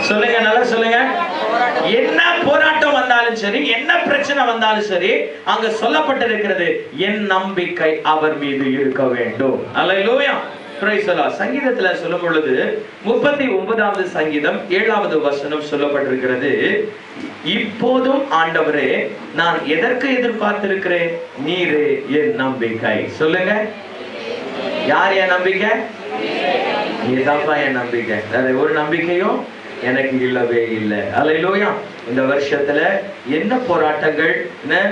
சொல்லுங்க, நல்லா சொல்லுங்க. என்ன போராட்டம் வந்தாலும் சரி, என்ன பிரச்சனை வந்தாலும் சரி, அங்க சொல்லப்பட்டிருக்கிறது என் நம்பிக்கை அவர் மீது இருக்க வேண்டும். அல்லேலூயா, பிரைஸ் தி லார்ட். சங்கீதத்துல சொல்லும் பொழுது 39வது சங்கீதம் 7வது வசனம் சொல்லப்பட்டிருக்கிறது, இப்போதும் ஆண்டவரே நான் எதற்கு எதிர்பார்த்திருக்கிறேன், நீரே என் நம்பிக்கை. சொல்லுங்க, யார் என் நம்பிக்கை? நீதான்ப்பா என் நம்பிக்கை. வேற ஒரு நம்பிக்கையும் எனக்கு இல்லவே இல்லை. அல்லேலூயா. இந்த வருஷத்துல என்ன போராட்டங்கள்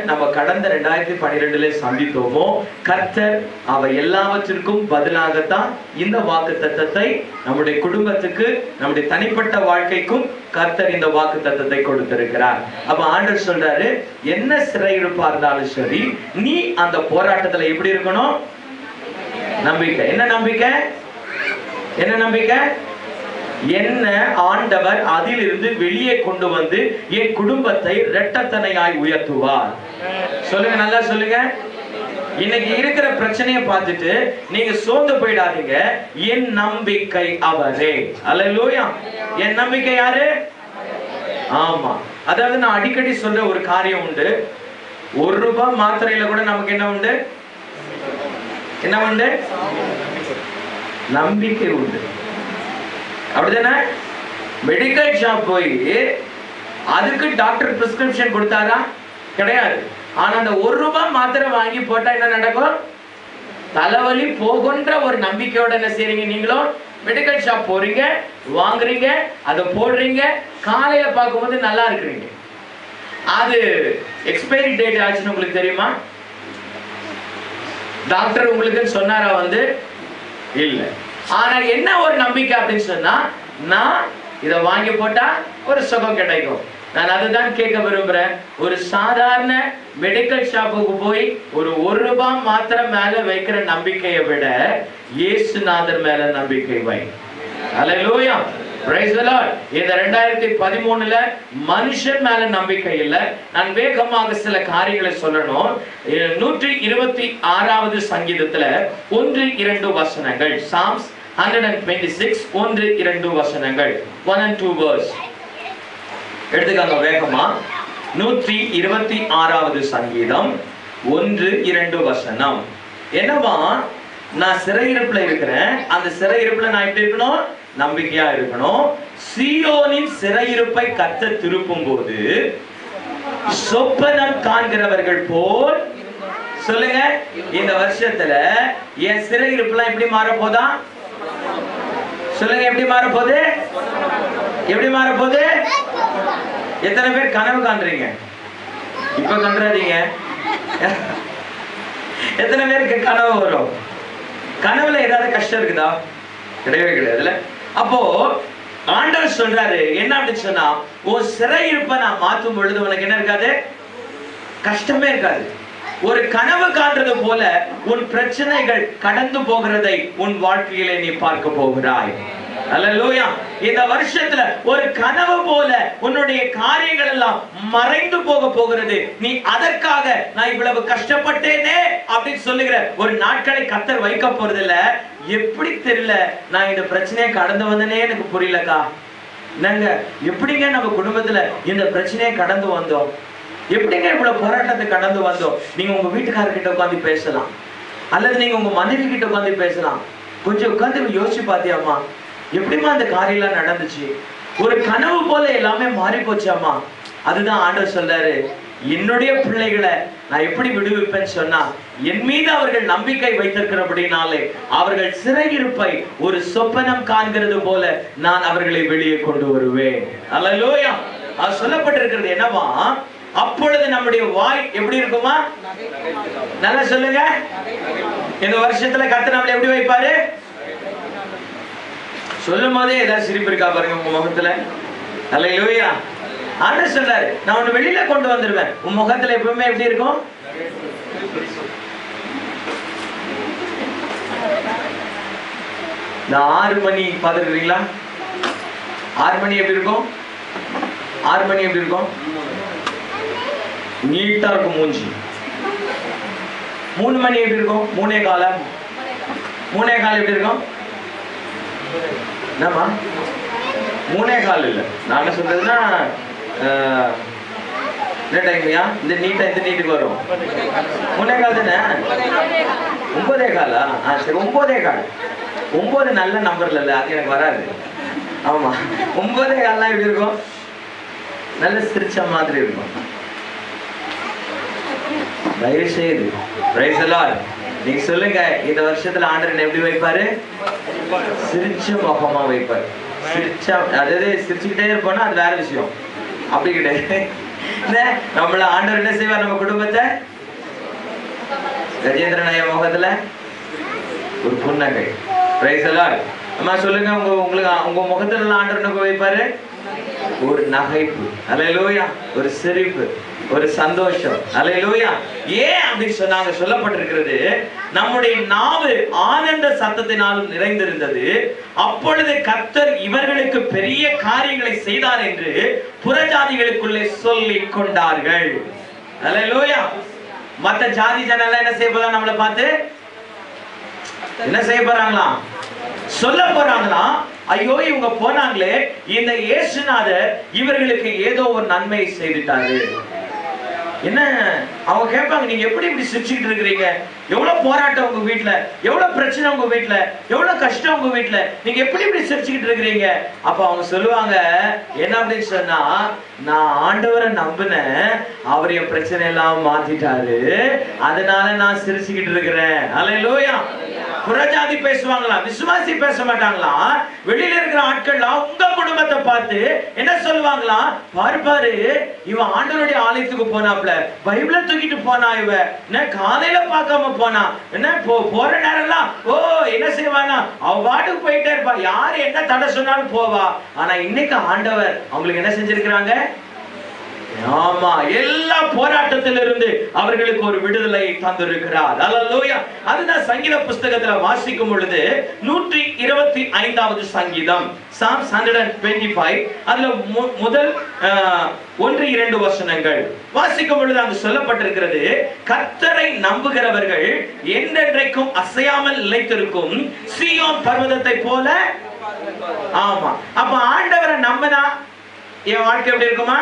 நம்ம கடந்த 2012 சந்தித்தோமோ, கர்த்தர் அவை எல்லாவற்றிற்கும் பதிலாகத்தான் இந்த வாக்குத்தத்தத்தை நம்முடைய குடும்பத்துக்கு, நம்முடைய தனிப்பட்ட வாழ்க்கைக்கும் கர்த்தர் இந்த வாக்குத்தத்தத்தை கொடுத்திருக்கிறார். அப்ப ஆண்டவர் சொல்றாரு, என்ன சிறையிருப்பா இருந்தாலும் சரி, நீ அந்த போராட்டத்துல எப்படி இருக்கணும்? நம்பிக்கை. என்ன நம்பிக்கை? என்ன நம்பிக்கை? என்ன ஆண்டவர் அதிலிருந்து வெளியே கொண்டு வந்து என் குடும்பத்தை இரட்டத்தனையாய் உயர்த்துவார். சொல்லுங்க, நல்லா சொல்லுங்க. இன்னைக்கு இருக்கிற பிரச்சனையை பார்த்துட்டு நீங்க சோர்ந்து போயிடாதீங்க. என் நம்பிக்கை அவரே. அல்லேலூயா. என் நம்பிக்கை யாரு? ஆமா. அதாவது நான் அடிக்கடி சொல்ற ஒரு காரியம் உண்டு. ₹1 மாத்திரையில கூட நமக்கு என்ன உண்டு? என்ன உண்டு? நம்பிக்கை உண்டு. அப்படிதானே? மெடிக்கல் ஷாப் போய் அதுக்கு டாக்டர் பிரிஸ்கிரிப்ஷன் கொடுத்தாரா? கிடையாது. ஆனா அந்த ₹1 மாத்திரை வாங்கி போட்டா என்ன நடக்கும்? தலைவலி போகுன்ற ஒரு நம்பிக்கையோட என்ன செய்றீங்க? நீங்களும் மெடிக்கல் ஷாப் போறீங்க, வாங்குறீங்க, அதை போடுறீங்க, காலையில பார்க்கும்போது நல்லா இருக்கிறீங்க. அது எக்ஸ்பைரி டேட் ஆச்சுன்னு உங்களுக்கு தெரியுமா? டாக்டர் உங்களுக்கு சொன்னாரா? இல்ல. ஆனா என்ன ஒரு நம்பிக்கை அப்படின்னு சொன்னா, நான் இதை வாங்கி போட்டா ஒரு சுகம் கிடைக்கும். நான் அதுதான் கேட்க விரும்புறேன். ஒரு சாதாரண மெடிக்கல் ஷாப்புக்கு போய் ஒரு ₹1 மாத்திரை மேல வைக்கிற நம்பிக்கையை விட இயேசுநாதர் மேல நம்பிக்கை வை. அல்லேலூயா, பிரைஸ் தி லார்ட். இந்த 2013ல மனுஷன் மேல நம்பிக்கை இல்ல. நான் வேகமாக சில காரியங்களை சொல்லணும். 126வது சங்கீதத்துல 1-2 வசனங்கள். Psalms 126 1-2 வசனங்கள். 1 and 2 verse எடுத்துக்காங்க வேகமா. 126வது சங்கீதம் 1-2 வசனம். என்னவா? நான் சிறையிருப்புல இருக்கிறேன். அந்த சிறையிருப்புல நான் எப்படி இருக்கணும்? நம்பிக்கையா இருக்கணும். சீயோனின் சிறையிருப்பை கர்த்தர் திருப்பும் போது சொப்பனம் காண்கிறவர்கள் போல். சொல்லுங்க, இந்த வருஷத்துல என் சிறையிருப்புலாம் எப்படி மாறப்போதா? சொல்லுங்க, எப்படி மாறப்போகுது? எப்படி மாறப்போகுது? எத்தனை பேர் கனவு காண்றீங்க? இப்ப கண்டாதீங்க. எத்தனை பேருக்கு கனவு வரும்? கனவுல ஏதாவது கஷ்டம் இருக்குதா? கிடையவே கிடையாதுல்ல. அப்போ ஆண்டவர் சொல்றாரு என்ன அப்படின்னு சொன்னா, உன் சிறையிருப்பை நான் மாற்றும் பொழுது உனக்கு என்ன இருக்காது? கஷ்டமே இருக்காது. ஒரு கனவு காண்றது போல உன் பிரச்சனைகள் கடந்து போகிறதை உன் வாழ்க்கையிலே நீ பார்க்க போகிறாய். அல்லேலூயா. இந்த வருஷத்துல ஒரு கனவு போல உன்னுடைய காரியங்கள் எல்லாம் மறைந்து போக போகிறது. நீ அதற்காக நான் இவ்வளவு கஷ்டப்பட்டேனே அப்படின்னு சொல்லுகிற ஒரு நாட்களை கர்த்தர் வைக்க போறது இல்ல. எப்படி தெரியல, நான் இந்த பிரச்சனையை கடந்து வந்தனே எனக்கு புரியலக்கா. நாங்க எப்படிங்க நம்ம குடும்பத்துல இந்த பிரச்சனையை கடந்து வந்தோம்? எப்படிங்க இவ்வளவு போராட்டத்தை கடந்து வந்தோம்? நீங்க உங்க வீட்டுக்காரர்கிட்ட உட்காந்து பேசலாம், அல்லது நீங்க உங்க மனைவி கிட்ட உட்காந்து பேசலாம். கொஞ்சம் உட்காந்து யோசிச்சு பாத்தியாமா, எப்படிமா அந்த காரியெல்லாம் நடந்துச்சு? ஒரு கனவு போல எல்லாமே மாறி போச்சாமா. அதுதான் ஆண்டவர் சொல்றாரு, என்னுடைய பிள்ளைகளை நான் எப்படி விடுவிப்பேன்னு சொன்னா, என் மீது அவர்கள் நம்பிக்கை வைத்திருக்கிறபடினாலே அவர்கள் சிறையிருப்பை ஒரு சொப்பனம் காண்கிறது போல நான் அவர்களை வெளியே கொண்டு வருவேன். அல்லேலூயா. அது சொல்லப்பட்டிருக்கிறது என்னவா? அப்பொழுது நம்முடைய வாய் எப்படி இருக்குமா? நல்லா சொல்லுங்க. இந்த வருஷத்துல கர்த்தர் நம்மளை எப்படி வைப்பாரு? சொல்லும் போதே ஏதாவது சிரிப்பு இருக்கா பாருங்க உங்க முகத்துல. அல்லேலூயா. ஆண்டவர் சொல்றாரு, நான் உன்னை வெளியில கொண்டு வந்துருவேன். உன் முகத்துல எப்பவுமே எப்படி இருக்கும்? நான் 6 மணி பாத்துக்கிறீங்களா? 6 மணி எப்படி இருக்கும்? 6 மணி எப்படி இருக்கும்? நீட்டா இருக்கும் மூஞ்சி. 3 மணி எப்படி இருக்கும்? 3:15. 3:15 எப்படி இருக்கும்? என்னம்மா? 3:15 இல்ல, நான் என்ன சொல்றதுன்னா என்ன டைம்யா இந்த நீட்டுக்கு வரும் 3:15 தானே? 9:15. சரி 9:15. 9 நல்ல நம்பர்ல இல்ல, அது எனக்கு வராது. ஆமா 9:15 எப்படி இருக்கும்? நல்ல சிரிச்ச மாதிரி இருக்கும். தயவு செய்து பிரைஸ் தி லார்ட் நீங்க சொல்லுங்க, இந்த வருஷத்துல ஆண்டவர் எப்படி வைப்பாரு? சிரிச்ச முகமா வைப்பாரு. சிரிச்சா, அதாவது சிரிச்சுக்கிட்டே இருப்போம்னா அது வேற விஷயம். அப்படி கிடையாது. நம்மள ஆண்டவர் என்ன செய்வார்? நம்ம குடும்பத்தை கஜேந்திரன் ஐயா முகத்துல ஒரு புன்னகை. Price the Lord. அம்மா சொல்லுங்க, உங்க முகத்துல ஆண்டவர் என்ன வைப்பாரு? ஒரு நகைப்பு. அல்லேலூயா. ஒரு சிரிப்பு, ஒரு சந்தோஷம். அல்லேலூயா. ஏன் அப்படின்னு சொன்னாங்க? சொல்லப்பட்டிருக்கிறது, நம்முடைய நாவு ஆனந்த சத்தத்தினாலும் நிறைந்திருந்தது. அப்பொழுது கர்த்தர் இவர்களுக்கு பெரிய காரியங்களை செய்தார் என்று புறஜாதிகளுக்குள்ளே சொல்லிக் கொண்டார்கள். அல்லேலூயா. மற்ற ஜாதி ஜனங்கள் என்ன செய்ய போறாங்க? நம்மளை பார்த்து என்ன செய்ய போறாங்களா? சொல்ல போறாங்களா? ஐயோ இவங்க போனாங்களே, இந்த இயேசுநாதர் இவர்களுக்கு ஏதோ ஒரு நன்மையை செய்துட்டாரு. என்ன அவங்க கேட்பாங்க, நீங்க எப்படி இப்படி சிரிச்சுக்கிட்டு இருக்கிறீங்க? எவ்வளவு போராட்டம் உங்க வீட்டுல, எவ்வளவு பிரச்சனை உங்க வீட்டுல, எவ்வளவு கஷ்டம் உங்க வீட்டுல, நீங்க எப்படி இப்படி சிரிச்சுக்கிட்டு இருக்கிறீங்க? அப்ப அவங்க சொல்லுவாங்க என்ன அப்படின்னு சொன்னா, நான் ஆண்டவரை நம்பினேன், அவர் என் பிரச்சனை எல்லாம் மாத்திட்டாரு, அதனால நான் சிரிச்சுக்கிட்டு இருக்கிறேன். அல்லேலூயா. புறஜாதி பேசுவாங்களா? விசுவாசி பேச மாட்டாங்களா? வெளியில இருக்கிற ஆட்கள்லாம் உங்க குடும்பத்தை பார்த்து என்ன சொல்லுவாங்களா? பாரு இவன் ஆண்டவருடைய ஆலயத்துக்கு போனாப்ல, பைபிளை தூக்கிட்டு போனா, இவ என்ன காலையில பார்க்காம போனா, என்ன போற நேரம்லாம் என்ன செய்வானா, அவ பாட்டுக்கு போயிட்டே இருப்பா, யாரு என்ன தடை சொன்னாலும் போவா. ஆனா இன்னைக்கு ஆண்டவர் அவங்களுக்கு என்ன செஞ்சிருக்கிறாங்க? ஆமா, எல்லா போராட்டத்திலிருந்து அவர்களுக்கு ஒரு விடுதலை தந்திருக்கிறார். அல்லேலூயா. அதுதான் சங்கீத புஸ்தகத்துல வாசிக்கும் பொழுது 125வது சங்கீதம், Psalms 125, அதுல முதல் 1-2 வசனங்கள் வாசிக்கும் பொழுது அங்கு சொல்லப்பட்டிருக்கிறது, கர்த்தரை நம்புகிறவர்கள் என்றென்றைக்கும் அசையாமல் நிலைத்திருக்கும் சீயோன் பர்வதத்தை போல. ஆமா, அப்ப ஆண்டவரை நம்பினா என் வாழ்க்கை எப்படி இருக்குமா?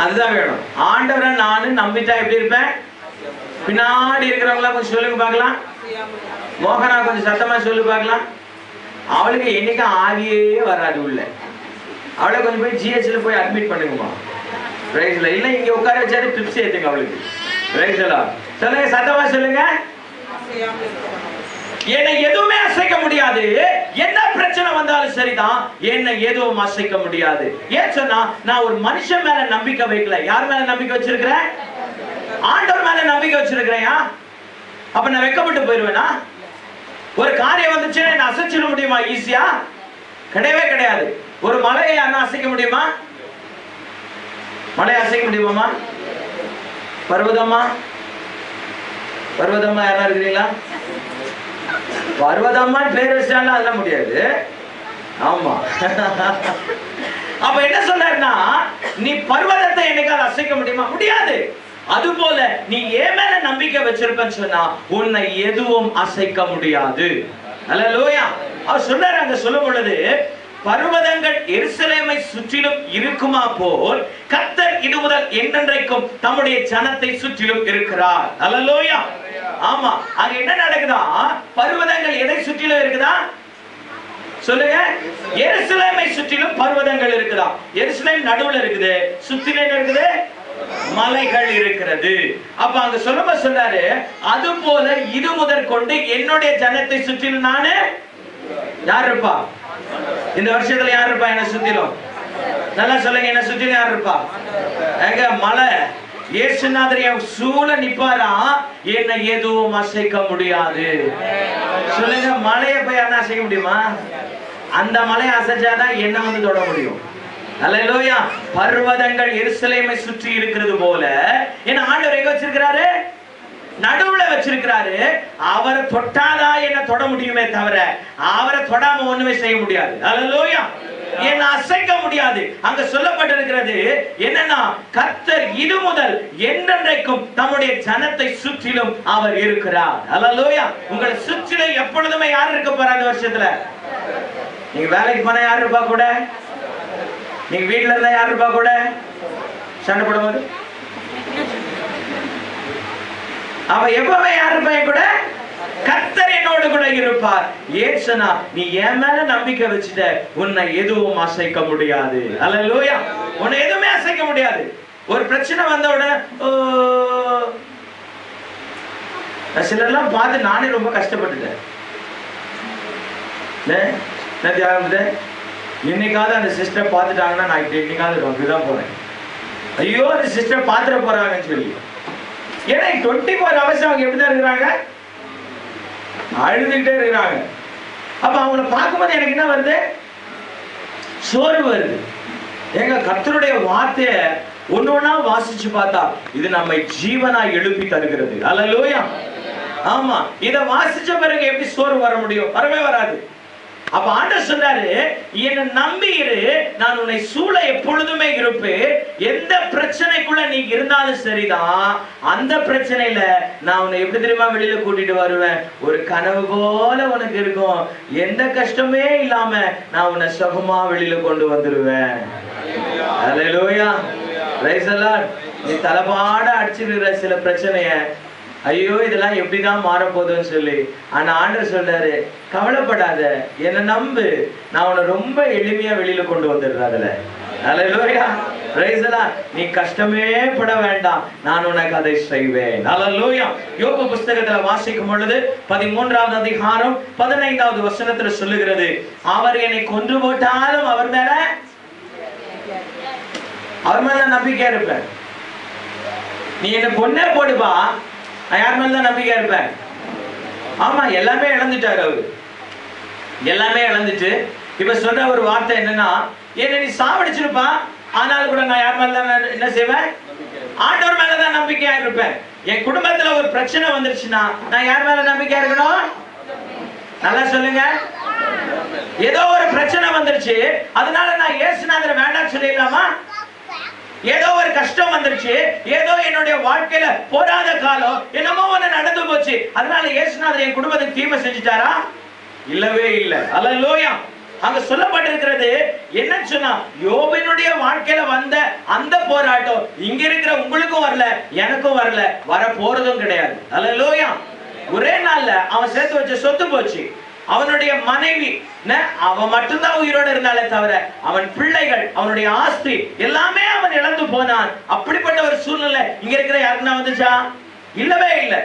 அதுதான் வேணும். ஆண்டவரை நானு நம்பிட்டா எப்படி இருப்பேன்? பின்னாடி இருக்கிறவங்களா கொஞ்சம் சொல்லுங்க பார்க்கலாம். மோகனா கொஞ்சம் சத்தமா சொல்லு பார்க்கலாம். அவளுக்கு என்னைக்கு ஆவியே வராது உள்ள. அவளை கொஞ்சம் போய் ஜிஹெச்ல போய் அட்மிட் பண்ணுங்கம்மா. பிரைஸ்ல இல்ல, இங்க உட்கார வச்சாரு டிப்ஸ் ஏத்துங்க அவளுக்கு. பிரைஸ்ல சொல்லுங்க, சத்தமா சொல்லுங்க. என்னை எதுவுமே அசைக்க முடியாது. என்ன பிரச்சனை வந்தாலும் சரிதான், என்னை எதுவும் அசைக்க முடியாது. ஏன் சொன்னா, நான் ஒரு மனுஷன் மேல நம்பிக்கை வைக்கல. யார் மேல நம்பிக்கை வச்சிருக்கிறேன்? ஆண்டவர் மேல நம்பிக்கை வச்சிருக்கிறேன். அப்ப நான் வெட்கப்பட்டு போயிருவேனா? ஒரு காரியம் வந்துச்சுன்னா என்ன அசைச்சிட முடியுமா ஈஸியா? கிடையவே கிடையாது. ஒரு மலையை யாரும் அசைக்க முடியுமா? மலையை அசைக்க முடியுமா? பர்வதமா யாரா இருக்கிறீங்களா? பர்வதம்மா பேர் வச்சாலும் அதெல்லாம் முடியாது. ஆமா. அப்ப என்ன சொல்றாருன்னா, நீ பர்வதத்தை என்னைக்காவது அசைக்க முடியுமா? முடியாது. அது போல நீ ஏன் மேல நம்பிக்கை வச்சிருப்பேன்னு சொன்னா உன்னை எதுவும் அசைக்க முடியாது. அல்லேலூயா. அவர் சொன்னார் அங்க சொல்லும் பொழுது, பர்வதங்கள் எருசலேமை சுற்றிலும் இருக்குமா போல் கர்த்தர் இது முதல் என்றென்றைக்கும் தம்முடைய ஜனத்தை சுற்றிலும் இருக்கிறார். அல்லேலூயா. ஆமா, அங்க என்ன நடக்குதா? பர்வதங்கள் எதை சுற்றிலும் இருக்குதா? சொல்லுங்க. எருசலேமை சுற்றிலும் பர்வதங்கள் இருக்குதா? எருசலேம் நடுவுல இருக்குது, சுற்றிலும் இருக்குது மலைகள் இருக்கிறது. அப்ப அங்க சொல்றாரு, அது போல இது முதற் கொண்டு என்னுடைய ஜனத்தை சுற்றிலும் நானு. யார் இருப்பா இந்த வருஷத்துல? யார் இருப்பா என்ன சுத்திலும்? நல்லா சொல்லுங்க, என்ன சுத்திலும் யார் இருப்பா? எங்க மலை இயேசுநாதர் சூழ நிப்பாரா, என்னை எதுவும் அசைக்க முடியாது. சொல்லுங்க, மலையை போய் என்ன அசைக்க முடியுமா? அந்த மலையை அசைச்சாதான் என்ன வந்து தொட முடியும். அல்லேலூயா. பர்வதங்கள் எருசலேமை சுற்றி இருக்கிறது போல என்ன ஆண்டவர் எங்க வச்சிருக்கிறாரு? நடுவுல வச்சிருக்கிறாரு. அவரை தொட்டாதான் என்ன தொட முடியுமே தவிர அவரை தொடாம ஒண்ணுமே செய்ய முடியாது. அல்லேலூயா. என்ன அசைக்க முடியாது. அங்க சொல்லப்பட்டிருக்கிறது என்னன்னா, கர்த்தர் இது முதல் என்றென்றைக்கும் நம்முடைய ஜனத்தை சுற்றிலும் அவர் இருக்கிறார். அல்லேலூயா. உங்களை சுற்றிலும் எப்பொழுதுமே யார் இருக்க போறா? இந்த வருஷத்துல நீங்க வேலைக்கு போனா யார் இருப்பா கூட? நீங்க வீட்டுல இருந்தா யார் இருப்பா கூட? சண்டை போடும்போது அவ எப்பவே யார் இருப்பா கூட? கர்த்தர் என்னோடு கூட இருப்பார். ஏசுனா நீ என் மேல நம்பிக்கை வச்சுட்ட, உன்னை எதுவும் அசைக்க முடியாது. அல்லேலூயா. உன்னை எதுவுமே அசைக்க முடியாது. ஒரு பிரச்சனை வந்த உடனே சிலர்லாம் பார்த்து நானே ரொம்ப கஷ்டப்பட்டுட்டேன். இன்னைக்காவது அந்த சிஸ்டர் பார்த்துட்டாங்கன்னா நான் இன்னைக்காவது அப்படிதான் போறேன். ஐயோ அந்த சிஸ்டர் பார்த்துட போறாங்கன்னு சொல்லி. ஏன்னா 24 hours அவங்க எப்படிதான் இருக்கிறாங்க? அழுதுகிட்டே இருக்கிறாங்க. அப்ப அவங்கள பார்க்கும்போது எனக்கு என்ன வருது? சோர்வு வருது. எங்க கர்த்தருடைய வார்த்தையை ஒன்னொன்னா வாசிச்சு பார்த்தா இது நம்மை ஜீவனா எழுப்பி தருகிறது. அல்லேலூயா. ஆமா, இத வாசிச்ச பிறகு எப்படி சோர்வு வர முடியும்? வரவே வராது. அப்ப ஆண்டவர் சொல்றாரு, என்ன நம்பி இரு, நான் உன்னை சூழ எப்பொழுதுமே இருப்பேன். எந்த பிரச்சனைக்குள்ள நீ இருந்தாலும் சரிதான், அந்த பிரச்சனையில நான் உன்னை எப்படி தெரியுமா வெளியில கூட்டிட்டு வருவேன்? ஒரு கனவு போல உனக்கு இருக்கும். எந்த கஷ்டமே இல்லாம நான் உன்னை சுகமா வெளியில கொண்டு வந்துருவேன். அல்லேலூயா. Praise the Lord. நீ தலபாட அடிச்சிருக்கிற சில பிரச்சனைய, ஐயோ இதெல்லாம் எப்படிதான் மாறப்போகுதுன்னு சொல்லி, ஆனா ஆண்டவர் சொல்றாரு, கவலைப்படாத, என்ன நம்பு, நான் உன்னை ரொம்ப எளிமையா வெளியில கொண்டு வந்துடுறேன். அதுல அல்லேலூயா. Praise the Lord. நீ கஷ்டமே பட வேண்டாம், நான் உனக்கு அதை செய்வேன். அல்லேலூயா. யோபு புத்தகத்துல வாசிக்கும் பொழுது 13வது அதிகாரம் 15வது வசனத்துல சொல்லுகிறது, அவர் என்னை கொன்று போட்டாலும் அவர் மேல நம்பிக்கையா இருப்பேன். நீ என்ன கொன்னே போடுப்பா, யார் மேலதான் நம்பிக்கையா இருப்பேன்? ஆமா, எல்லாமே இழந்துட்டாரு அவரு. எல்லாமே இழந்துட்டு இப்ப சொல்ற ஒரு வார்த்தை என்னன்னா, என்ன நீ சாவடிச்சிருப்பா, ஆனாலும் கூட நான் யார் மேலதான் என்ன செய்வேன்? ஆண்டவர் மேலதான் நம்பிக்கையா இருப்பேன். என் குடும்பத்துல ஒரு பிரச்சனை வந்துருச்சுன்னா நான் யார் மேல நம்பிக்கையா இருக்கணும்? நல்லா சொல்லுங்க. ஏதோ ஒரு பிரச்சனை வந்துருச்சு, அதனால நான் இயேசுநாதரை வேண்டாம்னு சொல்லிடலாமா? ஏதோ ஒரு கஷ்டம் வந்துருச்சு, ஏதோ என்னுடைய வாழ்க்கையில போராத காலம் என்னமோ ஒண்ணு நடந்து போச்சு, அதனால இயேசுநாதர் என் குடும்பத்துக்கு தீமை செஞ்சுட்டாரா? இல்லவே இல்லை. அல்லேலூயா. அங்க சொல்லப்பட்டிருக்கிறது என்ன சொன்னா, யோபினுடைய வாழ்க்கையில வந்த அந்த போராட்டம் இங்க இருக்கிற உங்களுக்கும் வரல, எனக்கும் வரல, வர போறதும் கிடையாது. அல்லேலூயா. ஒரே நாள்ல அவன் சேர்த்து வச்ச சொத்து போச்சு. அவனுடைய மனைவி அவன் மட்டும்தான் உயிரோடு இருந்தாலே தவிர அவன் பிள்ளைகள், அவனுடைய ஆஸ்தி எல்லாமே அவன் இழந்து போனான். அப்படிப்பட்ட ஒரு சூழ்நிலை இங்க இருக்கிற யாருன்னா வந்துச்சா? இல்லவே இல்லை.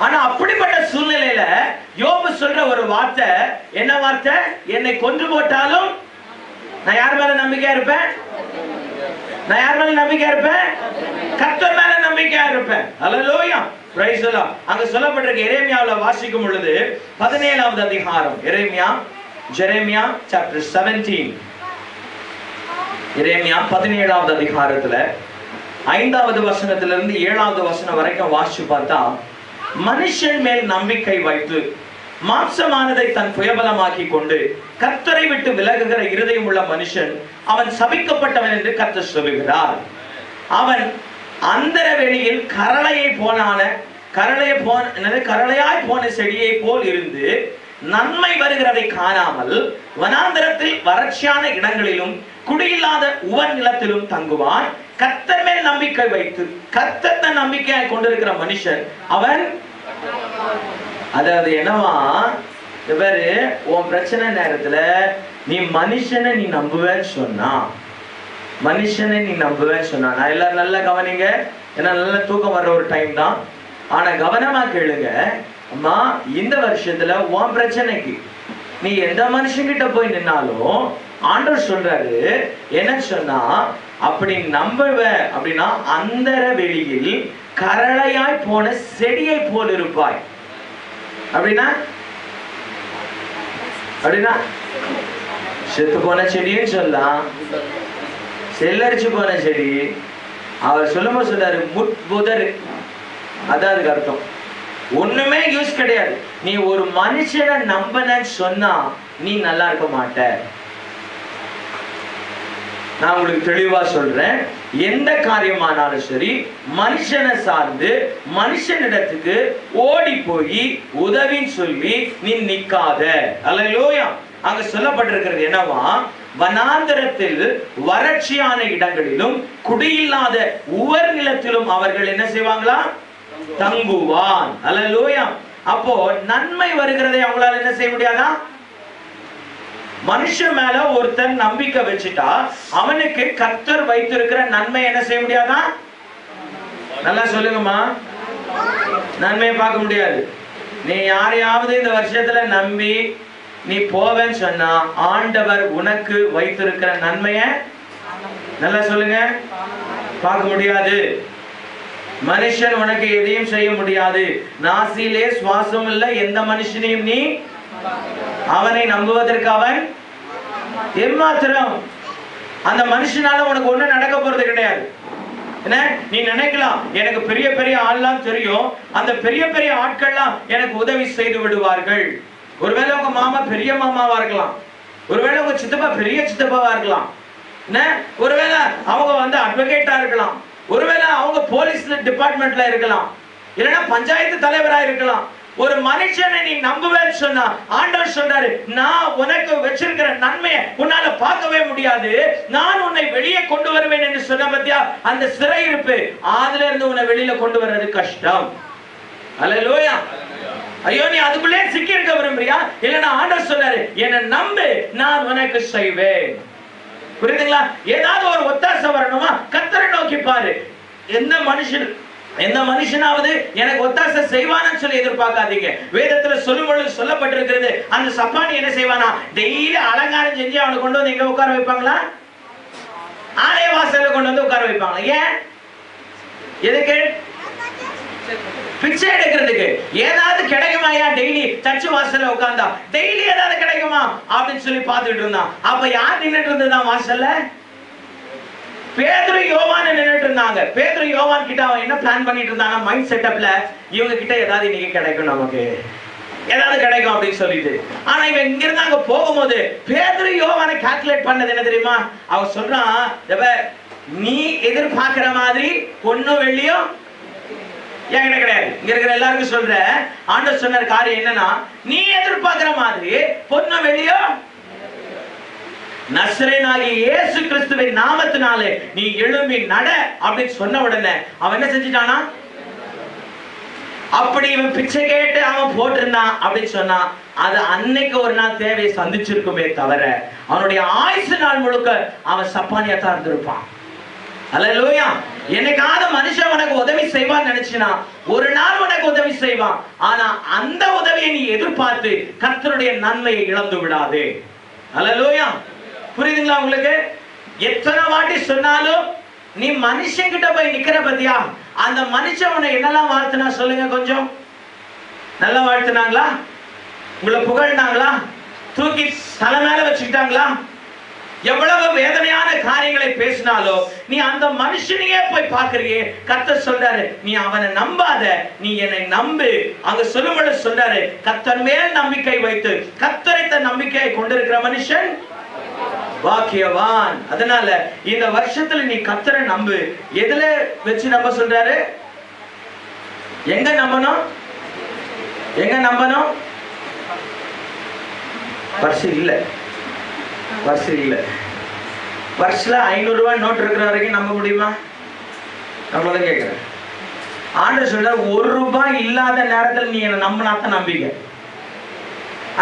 ஆனா அப்படிப்பட்ட சூழ்நிலையில யோபு சொல்ற ஒரு வார்த்தை என்ன வார்த்தை? என்னை கொன்று போட்டாலும் நான் யார் மேல நம்பிக்கையா இருப்பேன்? நான் யார் மேல நம்பிக்கையா இருப்பேன்? கர்த்தர் மேல நம்பிக்கையா இருப்பேன். அல்லேலூயா. Praise the Lord. அங்க சொல்லப்பட்டிருக்க எரேமியாவுல வாசிக்கும் பொழுது 17வது அதிகாரம், ஜெரேமியா chapter 17, எரேமியா 17வது அதிகாரத்துல 5வது வசனத்திலிருந்து 7வது வசனம் வரைக்கும் வாசிச்சு பார்த்தா, மனுஷன் மேல் நம்பிக்கை வைத்து மாம்சமானதை தன் புயபலமாக்கி கொண்டு கர்த்தரை விட்டு விலகுகிற இருதயம் உள்ள மனுஷன் அவன் சபிக்கப்பட்டவன் என்று கர்த்தர் சொல்லுகிறார். அவன் அந்தர வெளியில் கரளையாய் போன செடியை போல் இருந்து நன்மை வருகிறதை காணாமல் வனாந்தரத்தில் வறட்சியான இடங்களிலும் குடியில்லாத உவர் நிலத்திலும் தங்குவான். கர்த்தர் மேல் நம்பிக்கை வைத்து கர்த்தர் நம்பிக்கையாய் கொண்டிருக்கிற மனுஷன் அவன், அதாவது என்னவா, இவரு உன் பிரச்சனை நேரத்துல நீ மனுஷனை நீ நம்புவேன்னு சொன்னா, மனுஷனை நீ நம்புவேன்னு சொன்னா, நான் எல்லாரும் நல்லா கவனிங்க, ஏன்னா நல்ல தூக்கம் வர்ற ஒரு டைம் தான். ஆனா கவனமா கேளுங்க, அம்மா இந்த வருஷத்துல உன் பிரச்சனைக்கு நீ எந்த மனுஷங்கிட்ட போய் நின்னாலும் ஆண்டவர் சொல்றாரு என்ன சொன்னா, அப்படி நம்புவ அப்படின்னா அந்தர வெளியில் கரளையாய் போன செடியை போல் இருப்பாய். அப்படின்னா செத்து போன செடின்னு சொல்லலாம், செல்லரிச்சு போன செடி. அவர் சொல்லும்போது சொல்றாரு முட்புதர், அதான் அதுக்கு அர்த்தம். ஒண்ணுமே யூஸ் கிடையாது. நீ ஒரு மனுஷனை நம்பனன்னு சொன்னா நீ நல்லா இருக்க மாட்ட. நான் உங்களுக்கு தெளிவா சொல்றேன், எந்த காரியமானாலும் சரி மனுஷனை சார்ந்து மனுஷனிடத்துக்கு ஓடி போய் உதவின்னு சொல்லி நீ நிக்காத. அல்லேலூயா. அங்க சொல்லப்பட்டிருக்கிறது என்னவா, வனாந்தரத்தில் வறட்சியான இடங்களிலும் குடியில்லாத உவர் நிலத்திலும் அவர்கள் என்ன செய்வாங்களா, தங்குவான். அல்லேலூயா. அப்போ நன்மை வருகிறதை அவங்களால என்ன செய்ய முடியாதா? மனுஷன் மேல ஒருத்தர் நம்பிக்கை வச்சுட்டா அவனுக்கு கர்த்தர் வைத்திருக்கிற நன்மை என்ன செய்ய முடியாதா? நல்லா சொல்லுங்கம்மா. நன்மையை பார்க்க முடியாது. நீ யாரையாவது இந்த வருஷத்துல நம்பி நீ போவேன்னு சொன்னா ஆண்டவர் உனக்கு வைத்திருக்கிற நன்மைய நல்லா சொல்லுங்க, பார்க்க முடியாது. மனுஷன் உனக்கு எதையும் செய்ய முடியாது. நாசியிலே சுவாசம் இல்ல எந்த மனுஷனையும் நீ அவனை நம்புவதற்கு அவன் ஏமாத்திரம். அந்த மனுஷனால உனக்கு ஒண்ணு நடக்க போறது கிடையாது. என்ன நீ நினைக்கலாம், எனக்கு பெரிய பெரிய ஆள்லாம் தெரியும், அந்த பெரிய பெரிய ஆட்கள்லாம் எனக்கு உதவி செய்து விடுவார்கள். ஒருவேளை உங்க மாமா பெரிய மாமாவா இருக்கலாம், ஒருவேளை உங்க சித்தப்பா பெரிய சித்தப்பாவா இருக்கலாம், என்ன ஒருவேளை அவங்க அட்வொகேட்டா இருக்கலாம், ஒருவேளை அவங்க போலீஸ் டிபார்ட்மெண்ட்ல இருக்கலாம், இல்லைன்னா பஞ்சாயத்து தலைவரா இருக்கலாம். ஒரு மனுஷனை நீ நம்புவேன்னு சொன்னா ஆண்டவர் சொல்றாரு, நான் உனக்கு வச்சிருக்கிற நன்மையை உன்னால பார்க்கவே முடியாது, நான் உன்னை வெளியே கொண்டு வருவேன் என்று சொன்ன பத்தியா. அந்த சிறையிருப்பு அதுல இருந்து உன்னை வெளியில கொண்டு வர்றது கஷ்டம். அல்லேலூயா. ஐயோ நீ அதுக்குள்ளே சிக்கி இருக்க விரும்புறியா? இல்லைன்னா ஆண்டவர் சொல்றாரு, என்னை நம்பு, நான் உனக்கு செய்வேன். புரியுதுங்களா? ஏதாவது ஒரு ஒத்தாசை வரணுமா, கர்த்தரை நோக்கி பாரு. எந்த மனுஷனாவது எனக்கு ஒத்தாசை செய்வான்னு சொல்லி எதிர்பார்க்காதீங்க. வேதத்துல சொல்லும்பொழுது சொல்லப்பட்டிருக்கிறது, அந்த சப்பானி என்ன செய்வானா, டெய்லி அலங்காரம் செஞ்சு அவனை கொண்டு வந்து எங்க உட்கார வைப்பாங்களா, ஆலய வாசல்ல கொண்டு வந்து உட்கார வைப்பாங்களா. ஏன்? எதுக்கு? பிச்சை எடுக்கிறதுக்கு. ஏதாவது கிடைக்குமாயா? டெய்லி சர்ச்சு வாசல்ல உட்கார்ந்தா டெய்லி ஏதாவது கிடைக்குமா அப்படின்னு சொல்லி பார்த்துட்டு இருந்தான். அப்ப யார் நின்றுட்டு இருந்ததான் வாசல்ல? பேதுரு யோவான் நின்னுட்டு இருந்தாங்க. பேதுரு யோவான் கிட்ட அவன் என்ன பிளான் பண்ணிட்டு இருந்தாங்க, மைண்ட் செட்டப்ல இவங்க கிட்ட ஏதாவது இன்னைக்கு கிடைக்கும், நமக்கு ஏதாவது கிடைக்கும் அப்படின்னு சொல்லிட்டு. ஆனா இவன் இங்க இருந்து அங்க போகும்போது பேதுரு யோவானை கால்குலேட் பண்ணது என்ன தெரியுமா? அவன் சொல்றான், நீ எதிர்பார்க்கிற மாதிரி பொண்ணும் வெள்ளியும் என்கிட்ட கிடையாது. இங்க இருக்கிற எல்லாருக்கும் சொல்ற, ஆண்டவர் சொன்ன காரியம் என்னன்னா, நீ எதிர்பார்க்கிற மாதிரி பொண்ணும் வெள்ளியும் நசரேயனாகிய இயேசு கிறிஸ்துவின் நாமத்தினாலே நீ எழும்பி நட அப்படின்னு சொன்ன உடனே அவன் என்ன செஞ்சிட்டானா, அப்படி இவன் பிச்சை கேட்டு அவன் போட்டிருந்தான் அப்படின்னு சொன்னா அது அன்னைக்கு ஒரு நாள் தேவையை சந்திச்சிருக்குமே தவிர அவனுடைய ஆயுசு நாள் முழுக்க அவன் சப்பானியா தான் இருந்திருப்பான். அல்லேலூயா. என்னைக்காவது மனுஷன் உனக்கு உதவி செய்வான்னு நினைச்சினா ஒரு நாள் உனக்கு உதவி செய்வான். ஆனா அந்த உதவியை நீ எதிர்பார்த்து கர்த்தருடைய நன்மையை இழந்து விடாதே. அல்லேலூயா. புரியுதுங்களா உங்களுக்கு? எத்தனை வாட்டி சொன்னாலும் நீ மனுஷன் கிட்ட போய் நிக்கிற பத்தியா, அந்த மனுஷன் உன்னை என்னெல்லாம் வாழ்த்துனா சொல்லுங்க. கொஞ்சம் நல்லா வாழ்த்துனாங்களா? உங்களை புகழ்னாங்களா? தூக்கி தலை மேல வச்சுக்கிட்டாங்களா? எவ்வளவு வேதனையான காரியங்களை பேசினாலும் நீ அந்த மனுஷனையே போய் பாக்குறியே. கர்த்தர் சொல்றாரு, நீ அவனை நம்பாத, நீ என்னை நம்பு. அங்க சொல்லும்போது சொல்றாரு, கர்த்தர் மேல் நம்பிக்கை வைத்து கர்த்தரை தன் நம்பிக்கையை கொண்டிருக்கிற மனுஷன் பாக்கியவான். அதனால இந்த வருஷத்துல நீ கர்த்தரை நம்பு. எதுல வச்சு நம்ப சொல்றாரு? எங்க நம்பணும்? எங்க நம்பணும்? பர்ஸ் இல்ல, பர்ஸ் இல்ல. பர்ஸ்ல 500 ரூபாய் நோட் இருக்கிற வரைக்கும் நம்ப முடியுமா? நம்மளதான் கேட்கிறேன். ஆண்டவர் சொல்ற, 1 ரூபாய் இல்லாத நேரத்தில் நீ என்ன நம்பினாத்தான் நம்பிக்கை.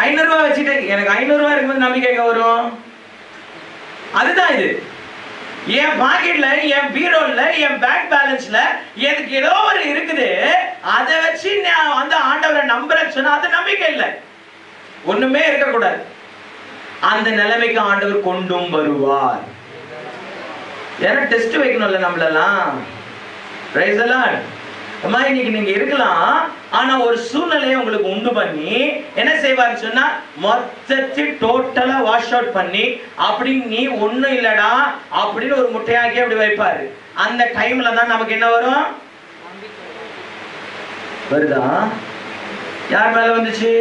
500 ரூபாய் வச்சுட்டு எனக்கு 500 ரூபாய் இருக்கும்போது நம்பிக்கை எங்க வரும்? அதுதான் இது. என் பாக்கெட்ல, என் பீரோல, என் பேங்க் பேலன்ஸ்ல எனக்கு ஏதோ ஒரு இருக்குது, அதை வச்சு நான் அந்த ஆண்டவரை நம்புறேன்னு சொன்னா அது நம்பிக்கை இல்லை. ஒண்ணுமே இருக்கக்கூடாது. அந்த நிலைமைக்கு ஆண்டவர் கொண்டும் வருவார். ஏன்னா டெஸ்ட் வைக்கணும்ல நம்மளெல்லாம். Price the Lord. அம்மா இன்னைக்கு நீங்க இருக்கலாம், ஆனா ஒரு சூழ்நிலையை உங்களுக்கு உண்டு பண்ணி என்ன செய்வார்னு சொன்னா மொத்தத்தில் டோட்டலா வாஷ் அவுட் பண்ணி அப்படி நீ ஒண்ணும் இல்லடா அப்படின்னு ஒரு முட்டையாக்கி அப்படி வைப்பாரு. அந்த டைம்ல தான் நமக்கு என்ன வரும்? வருதா? யார் மேல வந்துச்சு?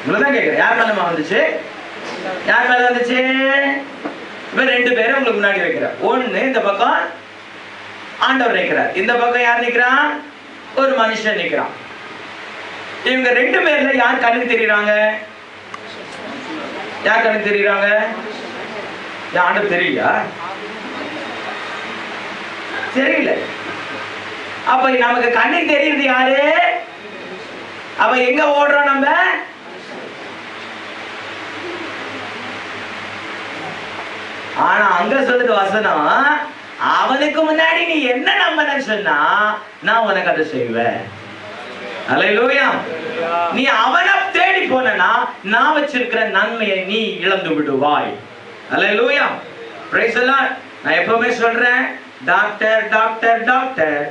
உங்களதான் கேட்கிறேன், யார் மேலமா வந்துச்சு? யார் மேல வந்துச்சு? இப்ப 2 பேரும் உங்களுக்கு முன்னாடி வைக்கிறார். ஒண்ணு இந்த பக்கம் ஆண்டவர் நிற்கிறார், இந்த பக்கம் யார் நிற்கிறான்? ஒரு மனுஷன் நிற்கிறான். இவங்க 2 பேர்ல யார் கண்ணுக்கு தெரியுறாங்க? யார் கண்ணுக்கு தெரியுறாங்க? ஆண்டவர் தெரியலையா? தெரியல. அப்ப நமக்கு கண்ணுக்கு தெரியுது யாரு? அப்ப எங்க ஓடுறோம் நம்ம? ஆனா அங்க சொல்லுது வசனம், அவனுக்கு முன்னாடி நீ என்ன நம்பன்னு சொன்னா நான் உனக்கு அதை செய்வேன். அல்லேலூயா. நீ அவனை தேடி போனா நான் வச்சிருக்கிற நன்மையை நீ இழந்து விடுவாய். அல்லேலூயா. Praise the Lord. நான் எப்பவுமே சொல்றேன், டாக்டர் டாக்டர் டாக்டர்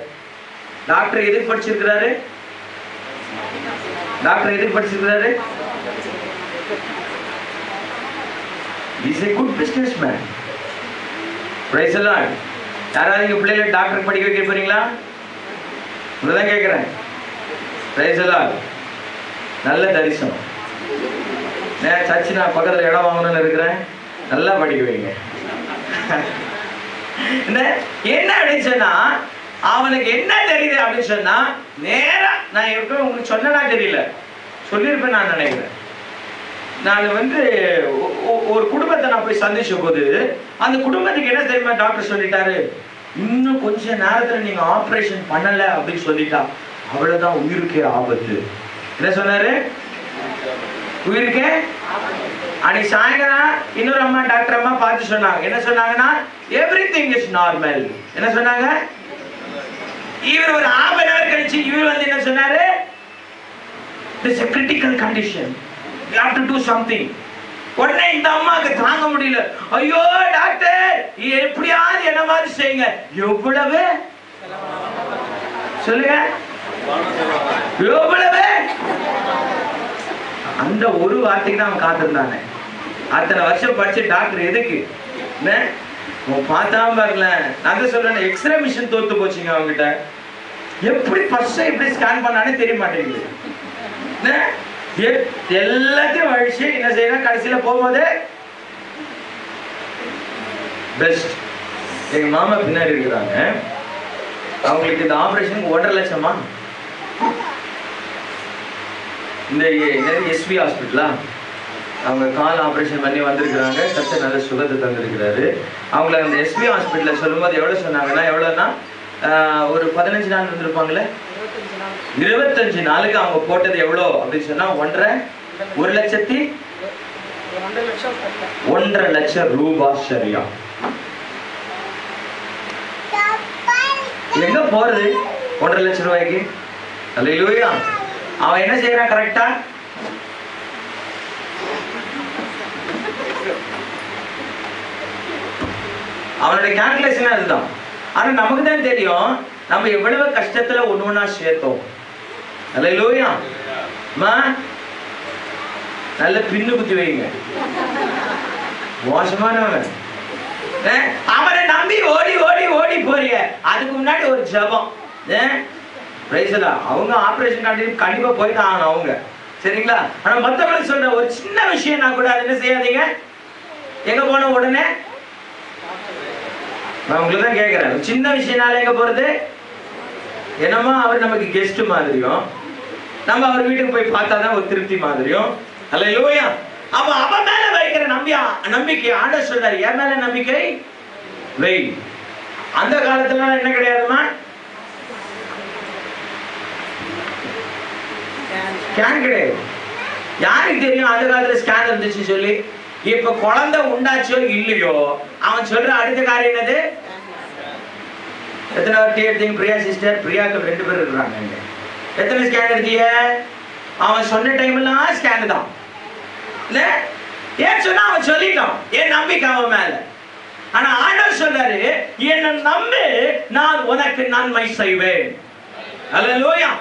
டாக்டர் எதுக்கு படிச்சிருக்கிறாரு? டாக்டர் எதுக்கு படிச்சிருக்கிறாரு? He's a good businessman. Praise the Lord. யாராவது இங்க பிள்ளைகளை டாக்டர் படிக்க வைக்க போறீங்களா? உங்களதான் கேட்கிறேன். Praise the Lord. நல்ல தரிசனம். நான் சர்ச்சு நான் பக்கத்துல இடம் வாங்கணும்னு இருக்கிறேன். நல்லா படிக்க வைங்க. என்ன அப்படின்னு சொன்னா அவனுக்கு என்ன தெரியுது அப்படின்னு சொன்னா நேரா நான் எப்படி உங்களுக்கு சொன்னா தெரியல, சொல்லியிருப்பேன் நான் நினைக்கிறேன். நான் ஒரு குடும்பத்தை நான் போய் சந்திச்ச போது அந்த குடும்பத்துக்கு என்ன தெரியுமா டாக்டர் சொல்லிட்டாரு, இன்னும் கொஞ்ச நேரத்துல நீங்க ஆபரேஷன் பண்ணல அப்படின்னு சொல்லிட்டா அவ்வளவுதான், உயிருக்கே ஆபத்து. என்ன சொன்னாரு? உயிருக்கே. அன்னைக்கு சாயங்காலம் இன்னொரு அம்மா டாக்டர் அம்மா பார்த்து சொன்னாங்க. என்ன சொன்னாங்கன்னா, எவ்ரிதிங் இஸ் நார்மல். என்ன சொன்னாங்க? இவர் ஒரு 1/2 hour கழிச்சு இவர் என்ன சொன்னாரு, this is a critical condition, you have to do something. உடனே இந்த அம்மாக்கு தாங்க முடியல, ஐயோ டாக்டர் எப்படியாவது என்ன மாதிரி செய்யுங்க. எவ்வளவு சொல்லுங்க, எவ்வளவு? அந்த ஒரு வார்த்தைக்கு தான் அவன் காத்திருந்தானே. அத்தனை வருஷம் படிச்சு டாக்டர் எதுக்கு பார்த்தாம பாருங்கள. நான் சொல்றேன், எக்ஸ்ரே மிஷின் தோத்து போச்சுங்க அவங்ககிட்ட. எப்படி ஃபர்ஸ்ட் எப்படி ஸ்கேன் பண்ணானே தெரிய மாட்டேங்குது. எல்லாத்தையும் வழிச்சு என்ன செய்யணும், கடைசியில போகும்போது பெஸ்ட். எங்க மாமா பின்னாடி இருக்கிறாங்க, அவங்களுக்கு இந்த ஆபரேஷனுக்கு 1.5 லட்சமா? இந்த எஸ்வி ஹாஸ்பிட்டலா? அவங்க கால் ஆபரேஷன் பண்ணி வந்திருக்கிறாங்க. கத்த நல்ல சுகத்தை தந்திருக்கிறாரு. அவங்கள அந்த எஸ்வி ஹாஸ்பிட்டல சொல்லும்போது எவ்வளவு சொன்னாங்கன்னா, எவ்வளவுனா ஒரு 15 நாள் இருந்திருப்பாங்களே, 25 நாளுக்கு அவங்க போட்டது எவ்வளோ அப்படின்னு சொன்னா 1.5 லட்சம் ரூபாய். சரியா? எங்க போறது 1.5 லட்சம் ரூபாய்க்கு? அல்லேலூயா. அவன் என்ன செய்யறான் கரெக்டா? அவனுடைய கால்குலேஷன் அதுதான். ஆனா நமக்கு தான் தெரியும் நம்ம எவ்வளவு கஷ்டத்துல ஒண்ணா சேர்த்தோம். அல்லேலூயா. நல்ல பின்னு குத்தி வைங்க. மோசமானவன் அவனை நம்பி ஓடி ஓடி ஓடி போறீங்க. அதுக்கு முன்னாடி ஒரு ஜபம். அவங்க ஆபரேஷன் கண்டிப்பா போய்தான் ஆகணும் அவங்க, சரிங்களா? ஆனா மத்தவங்களுக்கு சொல்ற ஒரு சின்ன விஷயம்னா கூட அது என்ன செய்யாதீங்க. எங்க போன உடனே நான் உங்களுக்கு தான் கேட்கிறேன், சின்ன விஷயம்னால எங்க போறது? என்னமோ அவர் நமக்கு கெஸ்ட் மாதிரியும், நம்ம அவர் வீட்டுக்கு போய் பார்த்தாதான் ஒரு திருப்தி மாதிரியும். அல்லேலூயா. அப்ப அவன் மேல வைக்கிற நம்பிக்கை ஆண்டவர் சொல்றாரு, என் மேல நம்பிக்கை வை. அந்த காலத்துல என்ன கிடையாதுமா, ஸ்கேன் கிடையாது. யாருக்கு தெரியும் அந்த காலத்துல ஸ்கேன் இருந்துச்சு சொல்லி? இப்ப குழந்தை உண்டாச்சோ இல்லையோ அவன் சொல்ற அடுத்த காரியம் என்னது? எத்தனை வாட்டி எடுத்தீங்க? பிரியா சிஸ்டர், பிரியாக்கு 2 பேர் இருக்கிறாங்க. எத்தனை ஸ்கேன் எடுத்தீங்க? அவன் சொன்ன டைம்லாம் ஸ்கேன் தான். ஏன் சொன்னா அவன் சொல்லிட்டான், என் நம்பிக்கை அவன் மேல. ஆனா ஆண்டவர் சொல்றாரு, என்ன நம்பு, நான் உனக்கு நன்மை செய்வேன். அல்லேலூயா.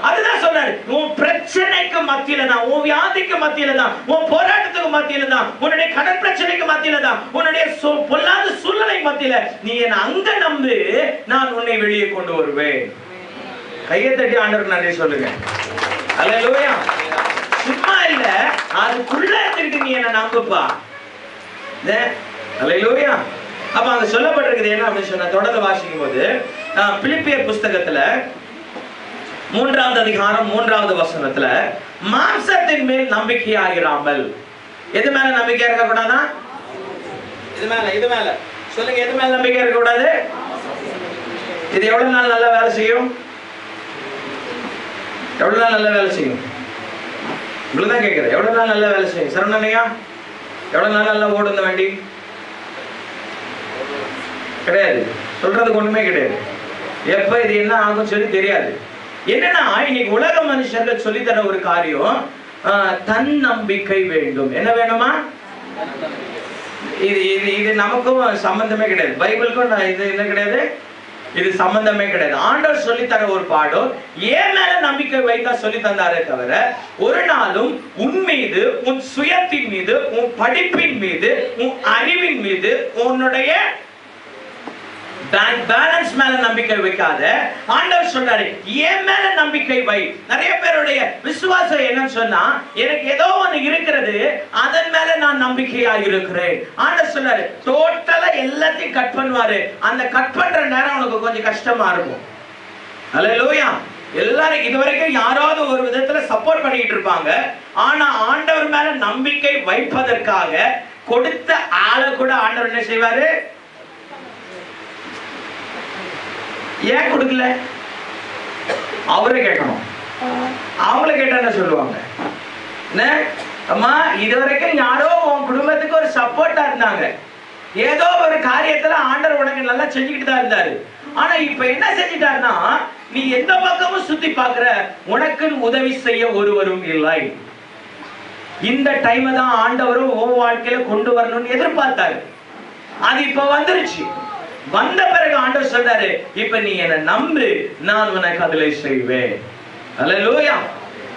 அதுதான் சொல்றாரு, உன் பிரச்சனைக்கு மத்தியில தான், உன் வியாதிக்கு மத்தியில தான், உன் போராட்டத்துக்கு மத்தியில தான், உன்னுடைய கடன் பிரச்சனைக்கு மத்தியில தான், உன்னுடைய பொல்லாத சூழ்நிலை மத்தியில நீ என்ன அங்க நம்பு, நான் உன்னை வெளியே கொண்டு வருவேன். கையை தட்டி ஆண்டவருக்கு நன்றி சொல்லுங்க. அல்லேலூயா. சும்மா இல்ல, அதுக்குள்ள இருந்துட்டு நீ என்ன நம்புப்பா. அல்லேலூயா. அப்ப அங்க சொல்லப்பட்டிருக்குது என்ன அப்படின்னு சொன்ன தொடர்ந்து வாசிக்கும் போது பிலிப்பியர் புஸ்தகத்துல 3வது அதிகாரம் 3வது வசனத்துல மாம்சத்தின் மேல் நம்பிக்கையாயிராமல், எது மேல நம்பிக்கையா இருக்க கூடாதா? இது மேல சொல்லுங்க, எது மேல நம்பிக்கை இருக்க கூடாது? இது எவ்வளவு நாள் நல்லா வேலை செய்யும்? எவ்வளவு நாள் நல்ல வேலை செய்யும்? இவ்வளவுதான் கேட்கிறேன். எவ்வளவு நாள் நல்ல வேலை செய்யும்? சரவணனையா, எவ்வளவு நாள் நல்லா ஓடும் இந்த வண்டி? கிடையாது. சொல்றதுக்கு ஒண்ணுமே கிடையாது. எப்ப இது என்ன ஆகும் சொல்லி தெரியாது. என்னன்னா இன்னைக்கு உலக மனுஷர்கள் சொல்லி தர ஒரு காரியம், தன் நம்பிக்கை வேண்டும். என்ன வேணுமா? இது இது இது நமக்கும் சம்பந்தமே கிடையாது. பைபிளுக்கும் இது என்ன கிடையாது, இது சம்பந்தமே கிடையாது. ஆண்டவர் சொல்லி தர ஒரு பாடம் ஏன் மேல நம்பிக்கை வைத்தா சொல்லி தந்தாரே தவிர ஒரு நாளும் உன் மீது, உன் சுயத்தின் மீது, உன் படிப்பின் மீது, உன் அறிவின் மீது, உன்னுடைய பேலன்ஸ் மேல நம்பிக்கை வைக்காத. ஆண்டவர் சொல்றாரு என் மேல நம்பிக்கை வை. நிறைய பேருடைய விசுவாசம் என்னன்னு சொன்னா, எனக்கு ஏதோ ஒண்ணு இருக்கிறது, அதன் மேல நான் நம்பிக்கையா இருக்கிறேன். ஆண்டவர் சொல்றாரு டோட்டலா எல்லாத்தையும் கட் பண்ணுவாரு. அந்த கட் பண்ற நேரம் உனக்கு கொஞ்சம் கஷ்டமா இருக்கும். அல்லேலூயா. எல்லாரும் இதுவரைக்கும் யாராவது ஒரு விதத்துல சப்போர்ட் பண்ணிட்டு இருப்பாங்க. ஆனா ஆண்டவர் மேல நம்பிக்கை வைப்பதற்காக கொடுத்த ஆளை கூட ஆண்டவர் என்ன செய்வாரு? ஏன் கொடுக்கல? அவரே கேட்கணும். அவங்கள கேட்டா என்ன சொல்லுவாங்க? அம்மா இதுவரைக்கும் யாரோ உன் குடும்பத்துக்கு ஒரு சப்போர்ட்டா இருந்தாங்க, ஏதோ ஒரு காரியத்துல ஆண்டவர் உனக்கு நல்லா செஞ்சுக்கிட்டு தான் இருந்தாரு. ஆனா இப்ப என்ன செஞ்சிட்டாருன்னா, நீ எந்த பக்கமும் சுத்தி பாக்குற, உனக்கு உதவி செய்ய ஒருவரும் இல்லை. இந்த டைம் தான் ஆண்டவரும் உன் வாழ்க்கையில கொண்டு வரணும்னு எதிர்பார்த்தாரு. அது இப்ப வந்துருச்சு. வந்த பிறகு ஆண்டவர் சொல்றாரு இப்ப நீ என்ன நம்பு, நான் உனக்கு அதுல செய்வேன். அல்லேலூயா.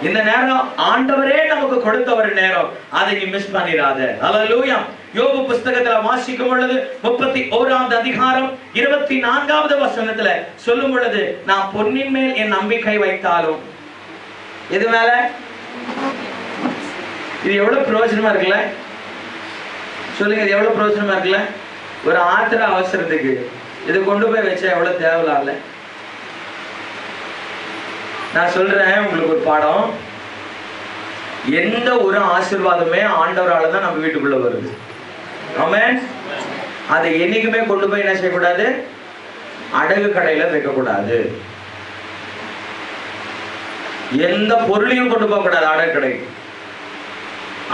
இந்த நேரம் ஆண்டவரே நமக்கு கொடுத்த ஒரு நேரம், அதை நீ மிஸ் பண்ணிராத. அல்லேலூயா. யோபு புஸ்தகத்துல வாசிக்கும் பொழுது 31வது அதிகாரம் 24வது வசனத்துல சொல்லும் பொழுது, நான் பொன்னின் மேல் என் நம்பிக்கை வைத்தாலும், எது மேல? இது எவ்வளவு பிரயோஜனமா இருக்குல்ல? சொல்லுங்க, இது எவ்வளவு பிரயோஜனமா இருக்குல்ல? ஒரு ஆத்திர அவசரத்துக்கு இது கொண்டு போய் வச்சா எவ்வளவு தேவையில்ல. நான் சொல்றேன் உங்களுக்கு ஒரு பாடம், எந்த ஒரு ஆசீர்வாதமே ஆண்டவரால தான் நம்ம வீட்டுக்குள்ள வருது. ஆமென். அதை என்னைக்குமே கொண்டு போய் என்ன செய்யக்கூடாது? அடகு கடையில வைக்க கூடாது. எந்த பொருளையும் கொண்டு போக கூடாது அடகு கடைக்கு.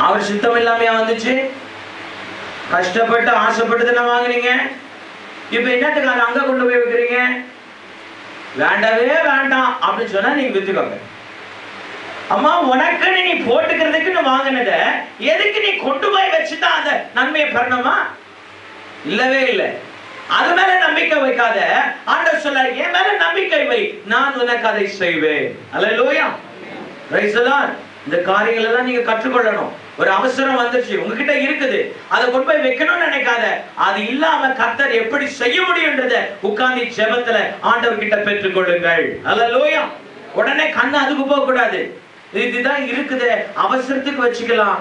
அவர் சித்தம் இல்லாமையா வந்துச்சு? கஷ்டப்பட்டு ஆசைப்பட்டு தானே வாங்குறீங்க. இப்ப என்னத்துக்கு அதை அங்க கொண்டு போய் வைக்கிறீங்க? வேண்டவே வேண்டாம் அப்படின்னு சொன்னா நீங்க வித்துக்கோங்க. அம்மா உனக்குன்னு நீ போட்டுக்கிறதுக்கு வாங்கினத எதுக்கு நீ கொண்டு போய் வச்சுதான் அந்த நன்மையை பெறணுமா? இல்லவே இல்லை. அது மேல நம்பிக்கை வைக்காத. ஆண்டவர் சொல்றாரு என் மேல நம்பிக்கை வை, நான் உனக்கு அதை செய்வேன். அல்லேலூயா. Praise the Lord. இந்த காரியங்களை தான் நீங்க கற்றுக்கொள்ளணும். ஒரு அவசரம் வந்துச்சு, உங்ககிட்ட இருக்குது, அதை கொண்டு போய் வைக்கணும்னு நினைக்காத. அது இல்லாம கர்த்தர் எப்படி செய்ய முடியும்ன்றத உட்கார்ந்து ஜெபத்துல ஆண்டவர் கிட்ட பெற்றுக்கொள்ளுங்கள். அல்லேலூயா. உடனே கண்ணு அதுக்கு போக கூடாது. இதுதான் இருக்குது, அவசரத்துக்கு வச்சுக்கலாம்.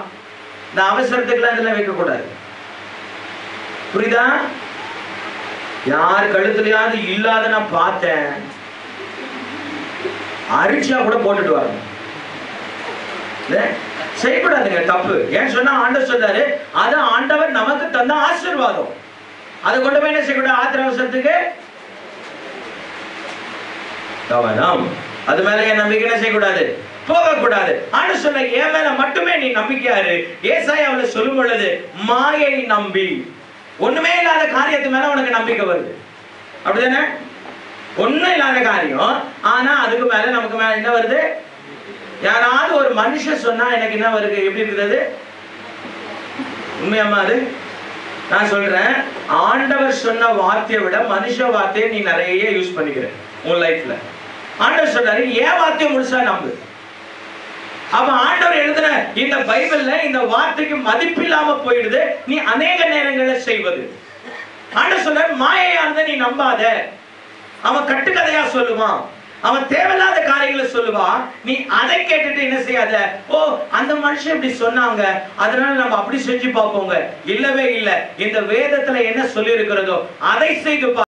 இந்த அவசரத்துக்குலாம் இதெல்லாம் வைக்க கூடாது. புரியுதா? யார் கழுத்துலயாவது இல்லாத நான் பார்த்தேன், அரிசியா கூட போட்டுட்டு வரணும். செய்யக்கூடாதுங்க, தப்பு. ஏன் சொன்னா ஆண்டவர் சொல்றாரு அது ஆண்டவர் நமக்கு தந்த ஆசீர்வாதம். அதை கொண்டு போய் என்ன செய்யக்கூடாது? ஆத்திர அவசரத்துக்கு கவனம். அது மேல என் நம்பிக்கை என்ன செய்யக்கூடாது? போகக்கூடாது. ஆண்டவர் சொல்ல என் மேல மட்டுமே நீ நம்பிக்கையாரு. ஏசாயாவுல சொல்லும் பொழுது மாயை நம்பி, ஒண்ணுமே இல்லாத காரியத்து மேல உனக்கு நம்பிக்கை வருது. அப்படிதானே? ஒண்ணும் இல்லாத காரியம், ஆனா அதுக்கு மேல நமக்கு மேல என்ன வருது? யாராவது ஒரு மனுஷன் சொன்னா எனக்கு என்ன வருது? எப்படி இருக்குது? உண்மையாமா அது? நான் சொல்றேன், ஆண்டவர் சொன்ன வார்த்தையை விட மனுஷ வார்த்தையை நீ நிறைய யூஸ் பண்ணிக்கிற உன் லைஃப்ல. ஆண்டவர் சொல்றாரு ஏன் வார்த்தையை முழுசா நம்பு. அப்ப ஆண்டவர் எழுதுன இந்த பைபிள்ல இந்த வார்த்தைக்கு மதிப்பில்லாம போயிடுது நீ அநேக நேரங்களில் செய்வது. ஆண்டவர் சொல்றாரு மாயையா இருந்தா நீ நம்பாத. அவன் கட்டுக்கதையா சொல்லுவான். அவன் தேவையில்லாத காரியங்களை சொல்லுவான். நீ அதை கேட்டுட்டு என்ன செய்யாத, ஓ அந்த மனுஷன் இப்படி சொன்னாங்க அதனால நம்ம அப்படி செஞ்சு பார்ப்போங்க. இல்லவே இல்லை. இந்த வேதத்துல என்ன சொல்லி இருக்கிறதோ அதை செய்து